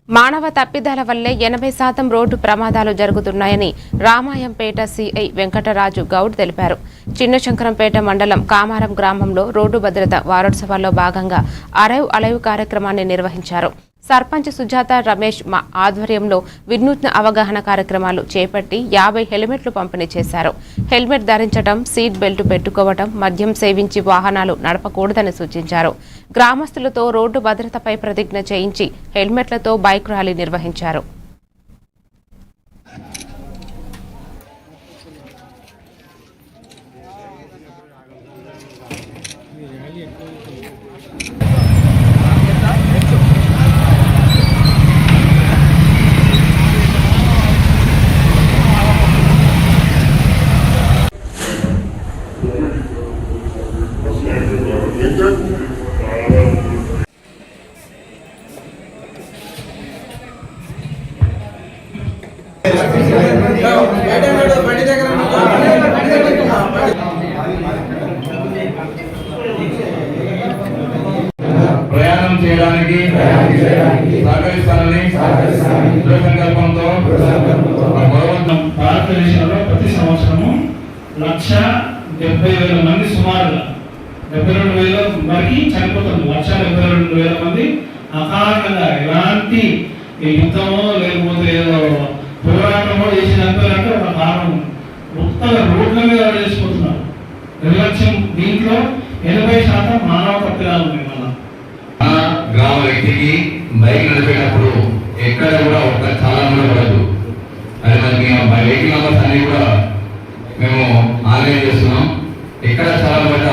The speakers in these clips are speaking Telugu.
మానవ తప్పిదాల వల్లే 80% రోడ్డు ప్రమాదాలు జరుగుతున్నాయని రామాయంపేట సిఐ వెంకటరాజు గౌడ్ తెలిపారు. చిన్నశంకరంపేట మండలం కామారం గ్రామంలో రోడ్డు భద్రత వారోత్సవాల్లో భాగంగా అరైవ్ అలైవ్ కార్యక్రమాన్ని నిర్వహించారు. సర్పంచ్ సుజాత రమేష్ ఆధ్వర్యంలో వినూత్న అవగాహన కార్యక్రమాలు చేపట్టి 50 హెల్మెట్లు పంపిణీ చేశారు. హెల్మెట్ ధరించడం, సీట్ బెల్ట్ పెట్టుకోవడం, మద్యం సేవించి వాహనాలు నడపకూడదని సూచించారు. గ్రామస్తులతో రోడ్డు భద్రతపై ప్రతిజ్ఞ చేయించి హెల్మెట్లతో బైక్ ర్యాలీ నిర్వహించారు. ప్రయాణం చేయడానికి సహకరిస్తానని సంకల్పంతో భారతదేశంలో ప్రతి సంవత్సరము 1,70,000 మంది సుమారుగా 72,000 వరకు చనిపోతుంది. 1,72,000 మంది అకారణంగా ఎలాంటి యుద్ధమో లేకపోతే ఏదో పోరాటమో చేసినంటే ఒక కారణం మొత్తంగా రోడ్ల మీద చేసిపోతున్నారు. నిర్లక్ష్యం. దీంట్లో 80% మానవ తప్పిదాలు ఉన్నాయి. మన గ్రామ వ్యక్తికి బైక్ నడిపేటప్పుడు ఎక్కడ కూడా ఒక్క చాలా కూడా పడదు. అది మనకి వెహికల్ నెంబర్స్ అన్ని కూడా మేము ఆన్లైన్ చేస్తున్నాం. ఎక్కడ చాలా పడ్డ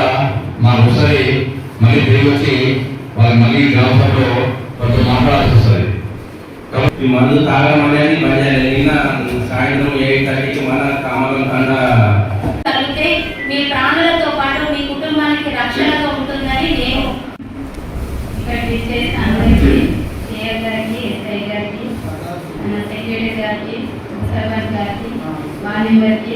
మా ఒకసారి మళ్ళీ తిరిగి వచ్చి వాళ్ళకి మళ్ళీ గ్రామ సభలో కొంచెం మాట్లాడాల్సి వస్తుంది. కాబట్టి మందు తాగమనేది నిన్న సాయంత్రం 8:30కి మన కామలం తండ మీ ప్రాణులతో పాటు మీ కుటుంబానికి రక్షణగా ఉంటుందని నేను అందరికీ సిఆర్ గారికి, ఎస్ఐ గారికి, సెక్రటరీ గారికి, సర్వర్ గారికి, వాలంటీర్కి